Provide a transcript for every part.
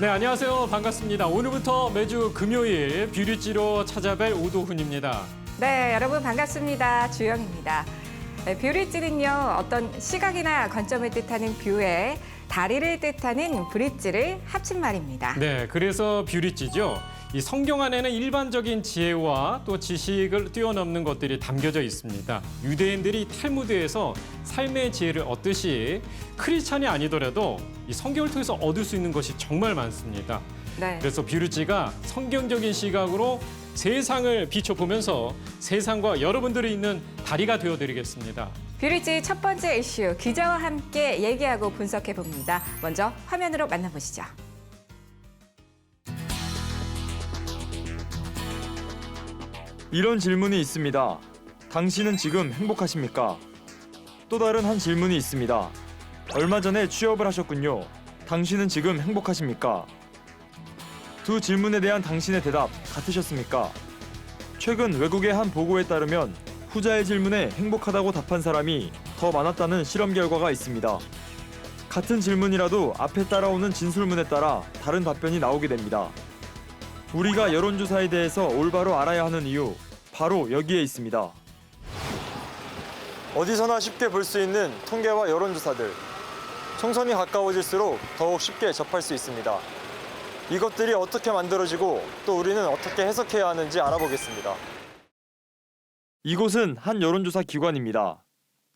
네, 안녕하세요. 반갑습니다. 오늘부터 매주 금요일 뷰리지로 찾아뵐 오도훈입니다. 네, 여러분 반갑습니다. 주영입니다. 네, 뷰리지는요, 어떤 시각이나 관점을 뜻하는 뷰에 다리를 뜻하는 브릿지를 합친 말입니다. 네, 그래서 뷰리지죠. 이 성경 안에는 일반적인 지혜와 또 지식을 뛰어넘는 것들이 담겨져 있습니다. 유대인들이 탈무드에서 삶의 지혜를 얻듯이 크리스찬이 아니더라도 이 성경을 통해서 얻을 수 있는 것이 정말 많습니다. 네. 그래서 뷰리지가 성경적인 시각으로 세상을 비춰보면서 세상과 여러분들이 있는 다리가 되어드리겠습니다. 뷰리지 첫 번째 이슈, 기자와 함께 얘기하고 분석해 봅니다. 먼저 화면으로 만나보시죠. 이런 질문이 있습니다. 당신은 지금 행복하십니까? 또 다른 한 질문이 있습니다. 얼마 전에 취업을 하셨군요. 당신은 지금 행복하십니까? 두 질문에 대한 당신의 대답 같으셨습니까? 최근 외국의 한 보고에 따르면 후자의 질문에 행복하다고 답한 사람이 더 많았다는 실험 결과가 있습니다. 같은 질문이라도 앞에 따라오는 진술문에 따라 다른 답변이 나오게 됩니다. 우리가 여론조사에 대해서 올바로 알아야 하는 이유, 바로 여기에 있습니다. 어디서나 쉽게 볼 수 있는 통계와 여론조사들. 총선이 가까워질수록 더욱 쉽게 접할 수 있습니다. 이것들이 어떻게 만들어지고 또 우리는 어떻게 해석해야 하는지 알아보겠습니다. 이곳은 한 여론조사 기관입니다.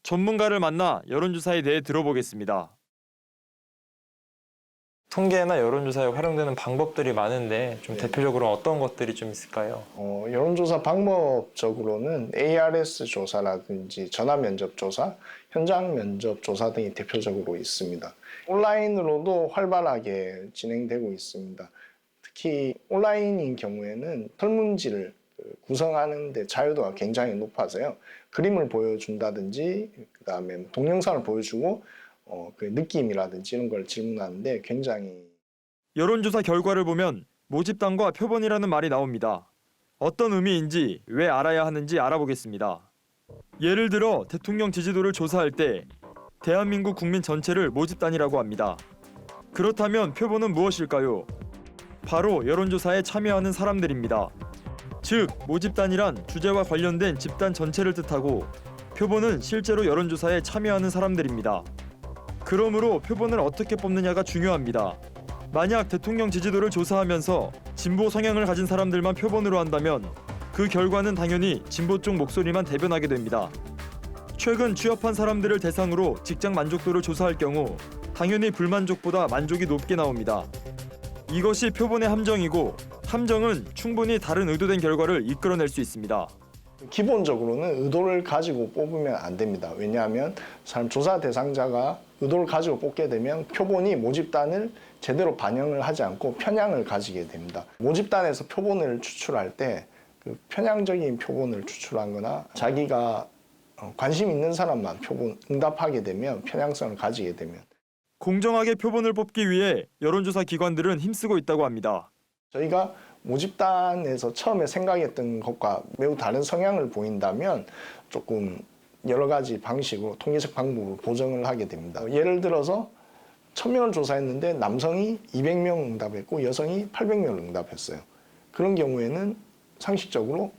전문가를 만나 여론조사에 대해 들어보겠습니다. 통계나 여론조사에 활용되는 방법들이 많은데 좀 대표적으로 어떤 것들이 좀 있을까요? 여론조사 방법적으로는 ARS 조사라든지 전화면접 조사, 현장 면접 조사 등이 대표적으로 있습니다. 온라인으로도 활발하게 진행되고 있습니다. 특히 온라인인 경우에는 설문지를 구성하는 데 자유도가 굉장히 높아서요. 그림을 보여준다든지 그다음에 동영상을 보여주고 그 느낌이라든지 이런 걸 질문하는데 굉장히 여론조사 결과를 보면 모집단과 표본이라는 말이 나옵니다. 어떤 의미인지 왜 알아야 하는지 알아보겠습니다. 예를 들어 대통령 지지도를 조사할 때 대한민국 국민 전체를 모집단이라고 합니다. 그렇다면 표본은 무엇일까요? 바로 여론조사에 참여하는 사람들입니다. 즉, 모집단이란 주제와 관련된 집단 전체를 뜻하고 표본은 실제로 여론조사에 참여하는 사람들입니다. 그러므로 표본을 어떻게 뽑느냐가 중요합니다. 만약 대통령 지지도를 조사하면서 진보 성향을 가진 사람들만 표본으로 한다면 그 결과는 당연히 진보 쪽 목소리만 대변하게 됩니다. 최근 취업한 사람들을 대상으로 직장 만족도를 조사할 경우 당연히 불만족보다 만족이 높게 나옵니다. 이것이 표본의 함정이고 함정은 충분히 다른 의도된 결과를 이끌어낼 수 있습니다. 기본적으로는 의도를 가지고 뽑으면 안 됩니다. 왜냐하면 조사 대상자가 의도를 가지고 뽑게 되면 표본이 모집단을 제대로 반영을 하지 않고 편향을 가지게 됩니다. 모집단에서 표본을 추출할 때 그 편향적인 표본을 추출한 거나 자기가 관심 있는 사람만 표본 응답하게 되면 편향성을 가지게 되면 공정하게 표본을 뽑기 위해 여론조사 기관들은 힘쓰고 있다고 합니다. 저희가 모집단에서 처음에 생각했던 것과 매우 다른 성향을 보인다면 조금 여러 가지 방식으로 통계적 방법으로 보정을 하게 됩니다. 예를 들어서 1000명을 조사했는데 남성이 200명 응답했고 여성이 800명 응답했어요. 그런 경우에는 상식적으로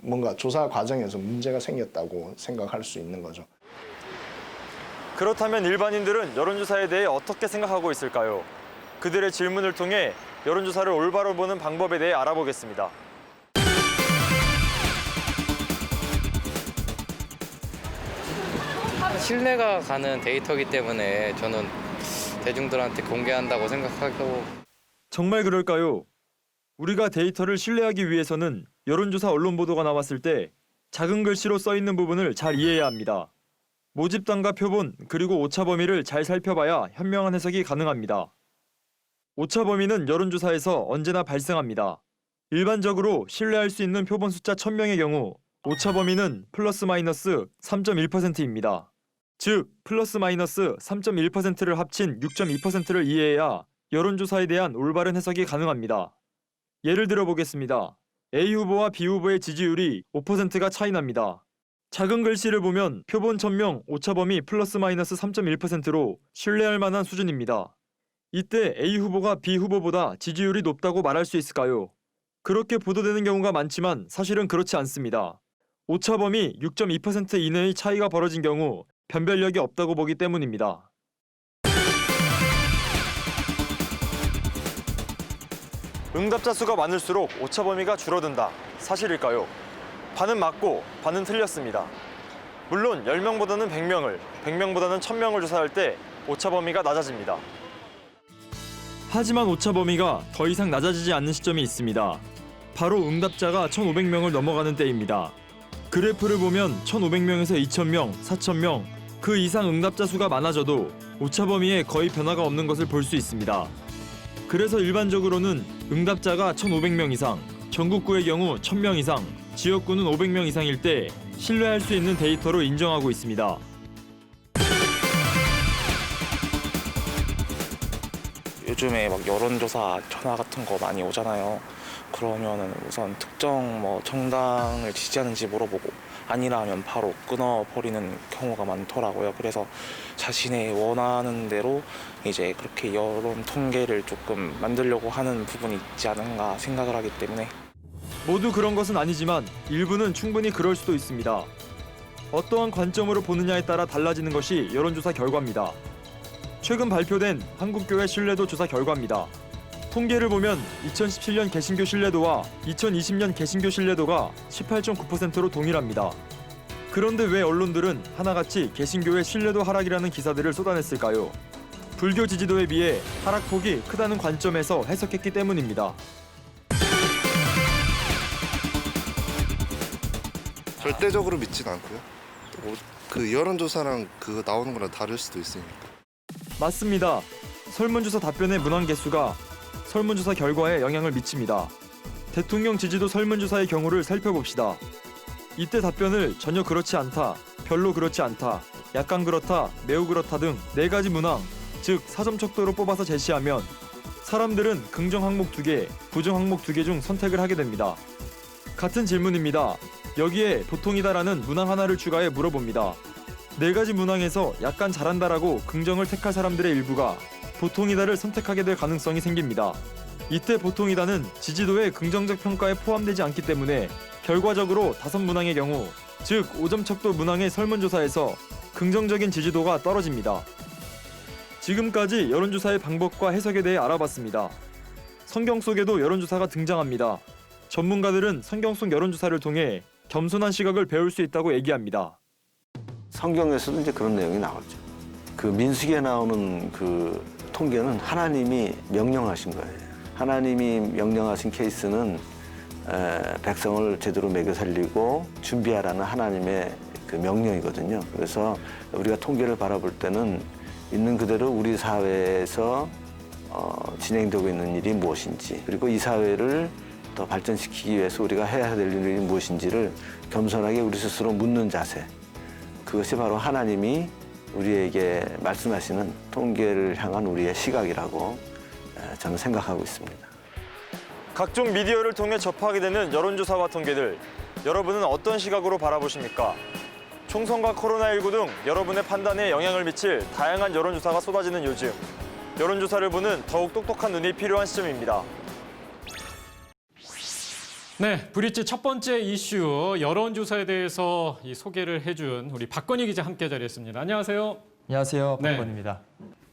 뭔가 조사 과정에서 문제가 생겼다고 생각할 수 있는 거죠. 그렇다면 일반인들은 여론조사에 대해 어떻게 생각하고 있을까요? 그들의 질문을 통해 여론조사를 올바로 보는 방법에 대해 알아보겠습니다. 신뢰가 가는 데이터이기 때문에 저는 대중들한테 공개한다고 생각하고. 정말 그럴까요? 우리가 데이터를 신뢰하기 위해서는 여론조사 언론 보도가 나왔을 때 작은 글씨로 써 있는 부분을 잘 이해해야 합니다. 모집단과 표본 그리고 오차 범위를 잘 살펴봐야 현명한 해석이 가능합니다. 오차 범위는 여론조사에서 언제나 발생합니다. 일반적으로 신뢰할 수 있는 표본 숫자 1000명의 경우 오차 범위는 플러스 마이너스 3.1%입니다. 즉, 플러스 마이너스 3.1%를 합친 6.2%를 이해해야 여론조사에 대한 올바른 해석이 가능합니다. 예를 들어 보겠습니다. A 후보와 B 후보의 지지율이 5%가 차이 납니다. 작은 글씨를 보면 표본 1000명 오차 범위 플러스 마이너스 3.1%로 신뢰할 만한 수준입니다. 이때 A 후보가 B 후보보다 지지율이 높다고 말할 수 있을까요? 그렇게 보도되는 경우가 많지만 사실은 그렇지 않습니다. 오차범위 6.2% 이내의 차이가 벌어진 경우 변별력이 없다고 보기 때문입니다. 응답자 수가 많을수록 오차 범위가 줄어든다. 사실일까요? 반은 맞고 반은 틀렸습니다. 물론 10명보다는 100명을, 100명보다는 1000명을 조사할 때 오차 범위가 낮아집니다. 하지만 오차 범위가 더 이상 낮아지지 않는 시점이 있습니다. 바로 응답자가 1,500명을 넘어가는 때입니다. 그래프를 보면 1,500명에서 2,000명, 4,000명, 그 이상 응답자 수가 많아져도 오차 범위에 거의 변화가 없는 것을 볼 수 있습니다. 그래서 일반적으로는 응답자가 1,500명 이상, 전국구의 경우 1,000명 이상, 지역구는 500명 이상일 때 신뢰할 수 있는 데이터로 인정하고 있습니다. 요즘에 막 여론조사 전화 같은 거 많이 오잖아요. 그러면은 우선 특정 정당을 지지하는지 물어보고 아니라면 바로 끊어버리는 경우가 많더라고요. 그래서 자신의 원하는 대로 이제 그렇게 여론 통계를 조금 만들려고 하는 부분이 있지 않은가 생각을 하기 때문에. 모두 그런 것은 아니지만 일부는 충분히 그럴 수도 있습니다. 어떠한 관점으로 보느냐에 따라 달라지는 것이 여론조사 결과입니다. 최근 발표된 한국교회 신뢰도 조사 결과입니다. 통계를 보면 2017년 개신교 신뢰도와 2020년 개신교 신뢰도가 18.9%로 동일합니다. 그런데 왜 언론들은 하나같이 개신교의 신뢰도 하락이라는 기사들을 쏟아냈을까요? 불교 지지도에 비해 하락폭이 크다는 관점에서 해석했기 때문입니다. 절대적으로 믿진 않고요. 그 여론조사랑 그거 나오는 거랑 다를 수도 있으니까. 맞습니다. 설문조사 답변의 문항 개수가 설문조사 결과에 영향을 미칩니다. 대통령 지지도 설문조사의 경우를 살펴봅시다. 이때 답변을 전혀 그렇지 않다, 별로 그렇지 않다, 약간 그렇다, 매우 그렇다 등 4가지 문항, 즉 4점 척도로 뽑아서 제시하면 사람들은 긍정 항목 2개, 부정 항목 2개 중 선택을 하게 됩니다. 같은 질문입니다. 여기에 보통이다라는 문항 하나를 추가해 물어봅니다. 4가지 문항에서 약간 잘한다라고 긍정을 택할 사람들의 일부가 보통이다를 선택하게 될 가능성이 생깁니다. 이때 보통이다는 지지도의 긍정적 평가에 포함되지 않기 때문에 결과적으로 5문항의 경우, 즉 5점 척도 문항의 설문조사에서 긍정적인 지지도가 떨어집니다. 지금까지 여론조사의 방법과 해석에 대해 알아봤습니다. 성경 속에도 여론조사가 등장합니다. 전문가들은 성경 속 여론조사를 통해 겸손한 시각을 배울 수 있다고 얘기합니다. 성경에서도 이제 그런 내용이 나오죠. 그 민수기에 나오는 그 통계는 하나님이 명령하신 거예요. 하나님이 명령하신 케이스는 백성을 제대로 먹여 살리고 준비하라는 하나님의 그 명령이거든요. 그래서 우리가 통계를 바라볼 때는 있는 그대로 우리 사회에서 진행되고 있는 일이 무엇인지, 그리고 이 사회를 더 발전시키기 위해서 우리가 해야 될 일이 무엇인지를 겸손하게 우리 스스로 묻는 자세, 그것이 바로 하나님이 우리에게 말씀하시는 통계를 향한 우리의 시각이라고 저는 생각하고 있습니다. 각종 미디어를 통해 접하게 되는 여론조사와 통계들, 여러분은 어떤 시각으로 바라보십니까? 총선과 코로나19 등 여러분의 판단에 영향을 미칠 다양한 여론조사가 쏟아지는 요즘, 여론조사를 보는 더욱 똑똑한 눈이 필요한 시점입니다. 네, 브릿지 첫 번째 이슈 여론조사에 대해서 소개를 해준 우리 박건희 기자 함께 자리했습니다. 안녕하세요. 안녕하세요. 네. 박건입니다.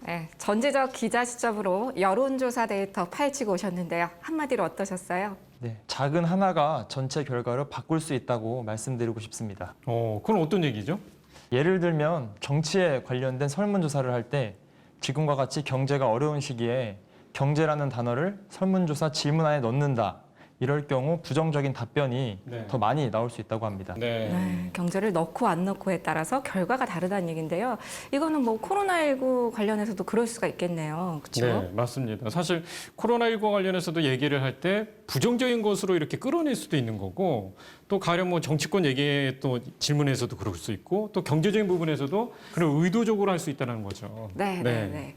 네, 전지적 기자 시점으로 여론조사 데이터 파헤치고 오셨는데요. 한마디로 어떠셨어요? 네, 작은 하나가 전체 결과를 바꿀 수 있다고 말씀드리고 싶습니다. 그건 어떤 얘기죠? 예를 들면 정치에 관련된 설문조사를 할 때 지금과 같이 경제가 어려운 시기에 경제라는 단어를 설문조사 질문안에 넣는다. 이럴 경우 부정적인 답변이 네. 더 많이 나올 수 있다고 합니다. 네, 경제를 넣고 안 넣고에 따라서 결과가 다르다는 얘기인데요. 이거는 뭐 코로나19 관련해서도 그럴 수가 있겠네요. 그렇죠? 네, 맞습니다. 사실 코로나19 관련해서도 얘기를 할 때 부정적인 것으로 이렇게 끌어낼 수도 있는 거고, 또 가령 뭐 정치권 얘기 또 질문에서도 그럴 수 있고, 또 경제적인 부분에서도 그런 의도적으로 할 수 있다는 거죠. 네.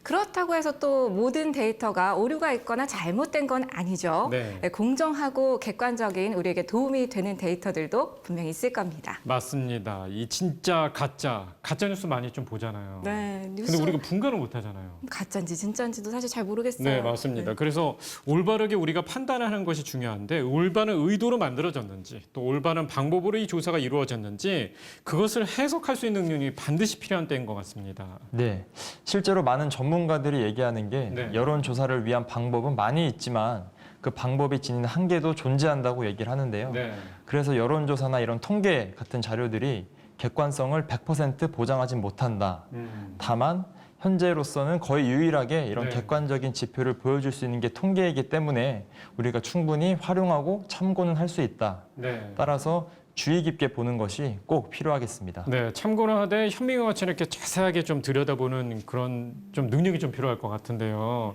그렇다고 해서 또 모든 데이터가 오류가 있거나 잘못된 건 아니죠. 네. 공정하고 객관적인 우리에게 도움이 되는 데이터들도 분명히 있을 겁니다. 맞습니다. 이 진짜 가짜 뉴스 많이 좀 보잖아요. 네, 뉴스 근데 우리가 분간을 못 하잖아요. 가짜인지 진짜인지도 사실 잘 모르겠어요. 네, 맞습니다. 그래서 올바르게 우리가 판단하는 것이 중요한데 올바른 의도로 만들어졌는지 또 올바른 방법으로 이 조사가 이루어졌는지 그것을 해석할 수 있는 능력이 반드시 필요한 때인 것 같습니다. 네, 실제로 많은 전문가들이 얘기하는 게 네. 여론조사를 위한 방법은 많이 있지만 그 방법이 지닌 한계도 존재한다고 얘기를 하는데요. 네. 그래서 여론조사나 이런 통계 같은 자료들이 객관성을 100% 보장하지 못한다. 다만 현재로서는 거의 유일하게 이런 네. 객관적인 지표를 보여줄 수 있는 게 통계이기 때문에 우리가 충분히 활용하고 참고는 할 수 있다. 네. 따라서 주의 깊게 보는 것이 꼭 필요하겠습니다. 네, 참고는 하되 현미경 같이 이렇게 자세하게 좀 들여다보는 그런 좀 능력이 좀 필요할 것 같은데요.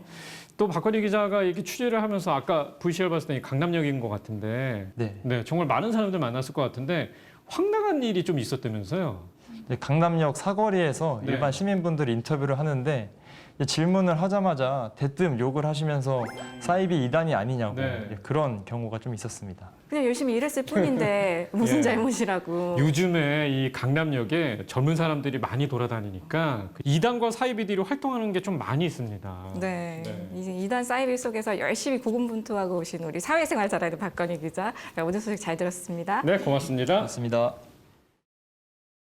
또 박건희 기자가 이렇게 취재를 하면서 아까 VCR 봤을 때 강남역인 것 같은데, 네. 정말 많은 사람들 만났을 것 같은데 황당한 일이 좀 있었다면서요? 이제 강남역 사거리에서 네. 일반 시민분들이 인터뷰를 하는데 이제 질문을 하자마자 대뜸 욕을 하시면서 사이비 이단이 아니냐고 네. 그런 경우가 좀 있었습니다. 그냥 열심히 일했을 뿐인데 무슨 예. 잘못이라고. 요즘에 이 강남역에 젊은 사람들이 많이 돌아다니니까 그 이단과 사이비들이 활동하는 게 좀 많이 있습니다. 네. 네. 이제 이단 사이비 속에서 열심히 고군분투하고 오신 우리 사회생활 잘하는 박건희 기자. 오늘 소식 잘 들었습니다. 네, 고맙습니다. 맞습니다.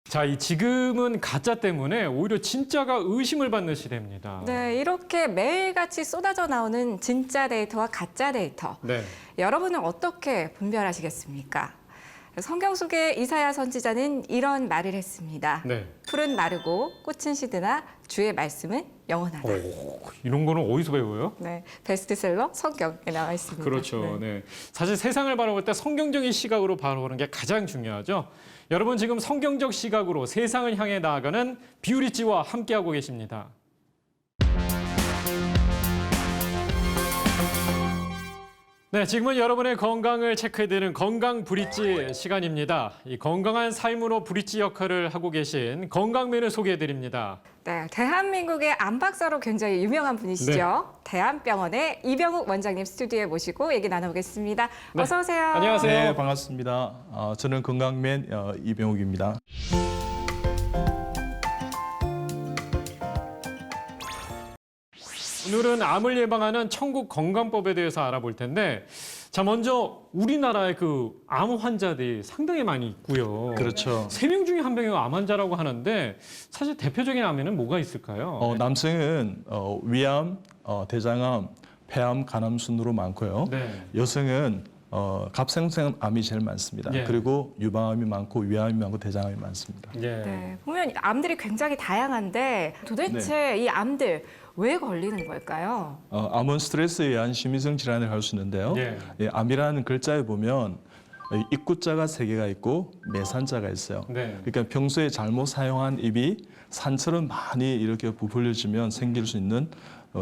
자, 이 지금은 가짜 때문에 오히려 진짜가 의심을 받는 시대입니다. 네, 이렇게 매일같이 쏟아져 나오는 진짜 데이터와 가짜 데이터. 네. 여러분은 어떻게 분별하시겠습니까? 성경 속의 이사야 선지자는 이런 말을 했습니다. 네. 풀은 마르고 꽃은 시드나 주의 말씀은 영원하다. 이런 거는 어디서 배워요? 네, 베스트셀러 성경에 나와 있습니다. 그렇죠. 네. 사실 세상을 바라볼 때 성경적인 시각으로 바라보는 게 가장 중요하죠. 여러분 지금 성경적 시각으로 세상을 향해 나아가는 뷰리지와 함께하고 계십니다. 네, 지금은 여러분의 건강을 체크해드리는 건강 브릿지 시간입니다. 이 건강한 삶으로 브릿지 역할을 하고 계신 건강맨을 소개해드립니다. 네, 대한민국의 안박사로 굉장히 유명한 분이시죠. 대한병원의 이병욱 원장님 스튜디오에 모시고 얘기 나눠보겠습니다. 네. 어서 오세요. 안녕하세요. 네, 반갑습니다. 저는 건강맨 이병욱입니다. 오늘은 암을 예방하는 천국 건강법에 대해서 알아볼 텐데, 자 먼저 우리나라의 그 암 환자들이 상당히 많이 있고요. 그렇죠. 3명 중에 1명이 암 환자라고 하는데 사실 대표적인 암에는 뭐가 있을까요? 남성은 위암, 대장암, 폐암, 간암 순으로 많고요. 네. 여성은 갑상선암이 제일 많습니다. 예. 그리고 유방암이 많고 위암이 많고 대장암이 많습니다. 예. 네, 보면 암들이 굉장히 다양한데 도대체 이 암들 왜 걸리는 걸까요? 암은 스트레스에 의한 심리성 질환을 할 수 있는데요. 예. 암이라는 글자에 보면 입구자가 3개가 있고 매산자가 있어요. 네. 그러니까 평소에 잘못 사용한 입이 산처럼 많이 이렇게 부풀려지면 생길 수 있는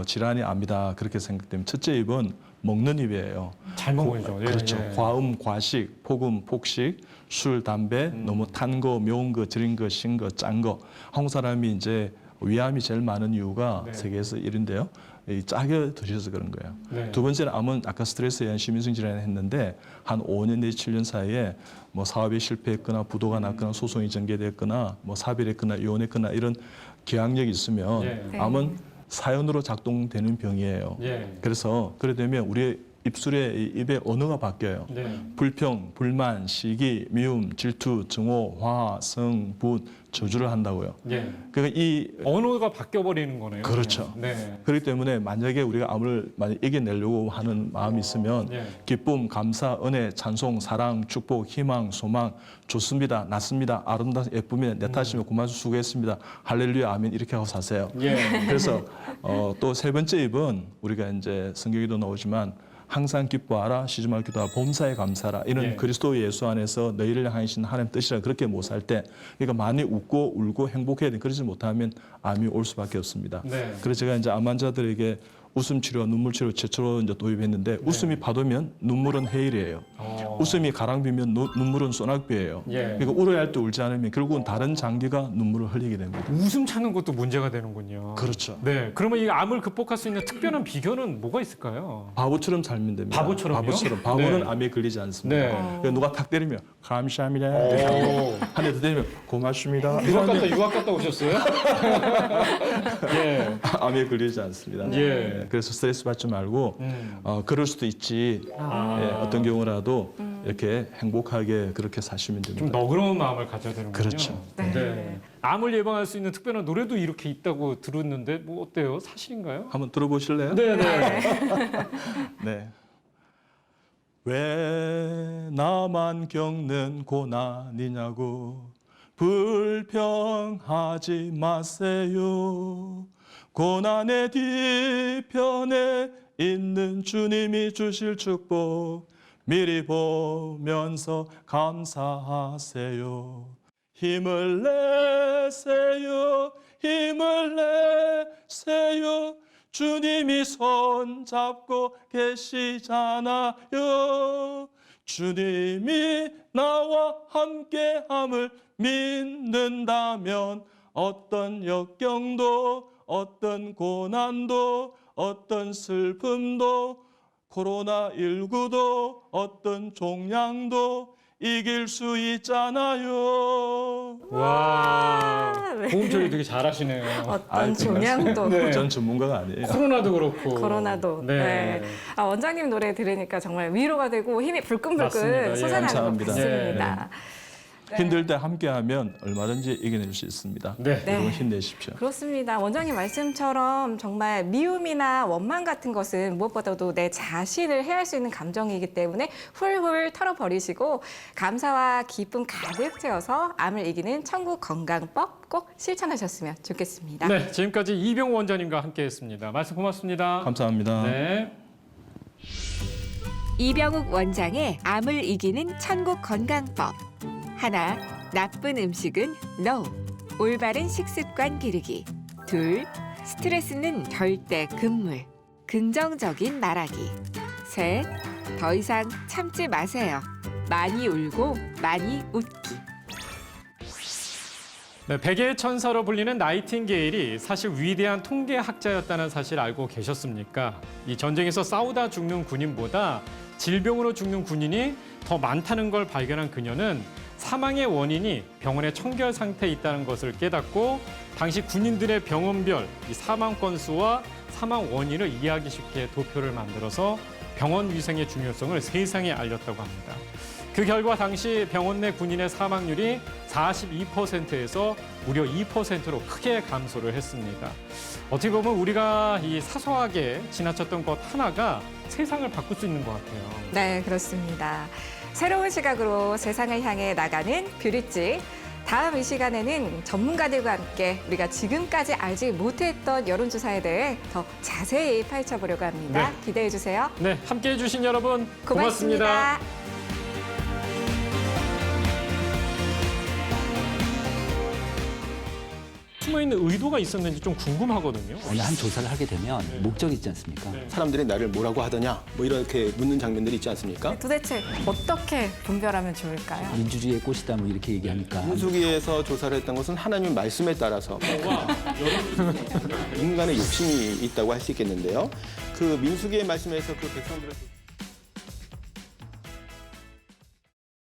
질환이 암이다 그렇게 생각되면 첫째 입은 먹는 입이에요. 잘 먹어야죠. 예, 그렇죠. 예. 과음, 과식, 폭음, 폭식, 술, 담배, 너무 탄 거, 매운 거, 절인 거, 신 거, 짠 거. 한국 사람이 이제 위암이 제일 많은 이유가 네. 세계에서 1인데요. 이 짜게 드셔서 그런 거예요. 네. 두 번째는 암은 아까 스트레스에 의한 심리성 질환을 했는데 한 5년 내지 7년 사이에 뭐 사업이 실패했거나 부도가 났거나 소송이 전개됐거나 뭐 사별했거나 이혼했거나 이런 기항력이 있으면 예. 암은 사연으로 작동되는 병이에요. 예. 그래서 그래 되면 우리의 입술에 입의 언어가 바뀌어요. 네. 불평, 불만, 시기, 미움, 질투, 증오, 화, 성, 분, 저주를 한다고요. 예. 그러니까 이 언어가 바뀌어 버리는 거네요. 그렇죠. 네. 그렇기 때문에 만약에 우리가 암을 만약 이겨내려고 하는 마음이 있으면 예. 기쁨, 감사, 은혜, 찬송, 사랑, 축복, 희망, 소망, 좋습니다, 낫습니다, 아름다운 예쁨이 내 탓이면 고만 수고했습니다, 할렐루야, 아멘 이렇게 하고 사세요. 예. 그래서 또 세 번째 입은 우리가 이제 성경에도 나오지만 항상 기뻐하라, 시주말 기도하라, 범사에 감사하라 이런 예. 그리스도 예수 안에서 너희를 향하신 하나님 뜻이라 그렇게 못 살 때 그러니까 많이 웃고 울고 행복해야 돼. 그러지 못하면 암이 올 수밖에 없습니다. 네. 그래서 제가 이제 암 환자들에게 웃음 치료, 눈물 치료 최초로 이제 도입했는데 웃음이 파도면 눈물은 해일이에요. 웃음이 가랑비면 눈물은 소낙비예요. 예. 그러니까 울어야 할 때 울지 않으면 결국은 다른 장기가 눈물을 흘리게 됩니다. 웃음 찾는 것도 문제가 되는군요. 그렇죠. 네. 그러면 이 암을 극복할 수 있는 특별한 비결은 뭐가 있을까요? 바보처럼 살면 됩니다. 바보처럼요? 바보처럼. 바보는 네. 암에 걸리지 않습니다. 네. 그러니까 누가 탁 때리면 감사합니다. 오. 한 대 더 때리면 고맙습니다. 유학 갔다 오셨어요? 예. 암에 걸리지 않습니다. 예. 네, 그래서 스트레스 받지 말고 그럴 수도 있지. 예, 어떤 경우라도 이렇게 행복하게 그렇게 사시면 좀 됩니다. 너그러운 마음을 가져야 되는군요. 그렇죠. 네. 암을 예방할 수 있는 특별한 노래도 이렇게 있다고 들었는데 뭐 어때요? 사실인가요? 한번 들어보실래요? 네네. 네. 왜 나만 겪는 고난이냐고 불평하지 마세요. 고난의 뒤편에 있는 주님이 주실 축복 미리 보면서 감사하세요. 힘을 내세요. 힘을 내세요. 주님이 손 잡고 계시잖아요. 주님이 나와 함께함을 믿는다면 어떤 역경도 어떤 고난도 어떤 슬픔도 코로나19도 어떤 종양도 이길 수 있잖아요. 와. 네. 고음 처리 되게 잘하시네요. 어떤 종양도. 네. 전 전문가가 아니에요. 코로나도 그렇고. 코로나도. 네. 아, 원장님 노래 들으니까 정말 위로가 되고 힘이 불끈불끈 맞습니다. 예, 솟아나는 것 감사합니다. 같습니다. 힘들 때 함께하면 얼마든지 이겨낼 수 있습니다. 네. 여러분 힘내십시오. 그렇습니다. 원장님 말씀처럼 정말 미움이나 원망 같은 것은 무엇보다도 내 자신을 해할 수 있는 감정이기 때문에 훌훌 털어버리시고 감사와 기쁨 가득 채워서 암을 이기는 천국 건강법 꼭 실천하셨으면 좋겠습니다. 네. 지금까지 이병 원장님과 함께했습니다. 말씀 고맙습니다. 감사합니다. 네. 이병욱 원장의 암을 이기는 천국 건강법. 하나, 나쁜 음식은 NO. 올바른 식습관 기르기. 둘, 스트레스는 절대 금물. 긍정적인 말하기. 셋, 더 이상 참지 마세요. 많이 울고 많이 웃기. 네, 백의 천사로 불리는 나이팅게일이 사실 위대한 통계학자였다는 사실 알고 계셨습니까? 이 전쟁에서 싸우다 죽는 군인보다 질병으로 죽는 군인이 더 많다는 걸 발견한 그녀는 사망의 원인이 병원의 청결 상태에 있다는 것을 깨닫고 당시 군인들의 병원별 이 사망 건수와 사망 원인을 이해하기 쉽게 도표를 만들어서 병원 위생의 중요성을 세상에 알렸다고 합니다. 그 결과 당시 병원 내 군인의 사망률이 42%에서 무려 2%로 크게 감소를 했습니다. 어떻게 보면 우리가 이 사소하게 지나쳤던 것 하나가 세상을 바꿀 수 있는 것 같아요. 네, 그렇습니다. 새로운 시각으로 세상을 향해 나가는 뷰리지. 다음 이 시간에는 전문가들과 함께 우리가 지금까지 알지 못했던 여론조사에 대해 더 자세히 파헤쳐보려고 합니다. 네. 기대해 주세요. 네, 함께해 주신 여러분 고맙습니다. 숨어있는 의도가 있었는지 좀 궁금하거든요. 어느 한 조사를 하게 되면 목적이 있지 않습니까? 사람들이 나를 뭐라고 하더냐 뭐 이렇게 묻는 장면들이 있지 않습니까? 도대체 어떻게 분별하면 좋을까요? 민주주의의 꽃이다 뭐 이렇게 얘기하니까 민수기에서 조사를 했던 것은 하나님 말씀에 따라서 인간의 욕심이 있다고 할 수 있겠는데요. 그 민수기의 말씀에서 그 백성들을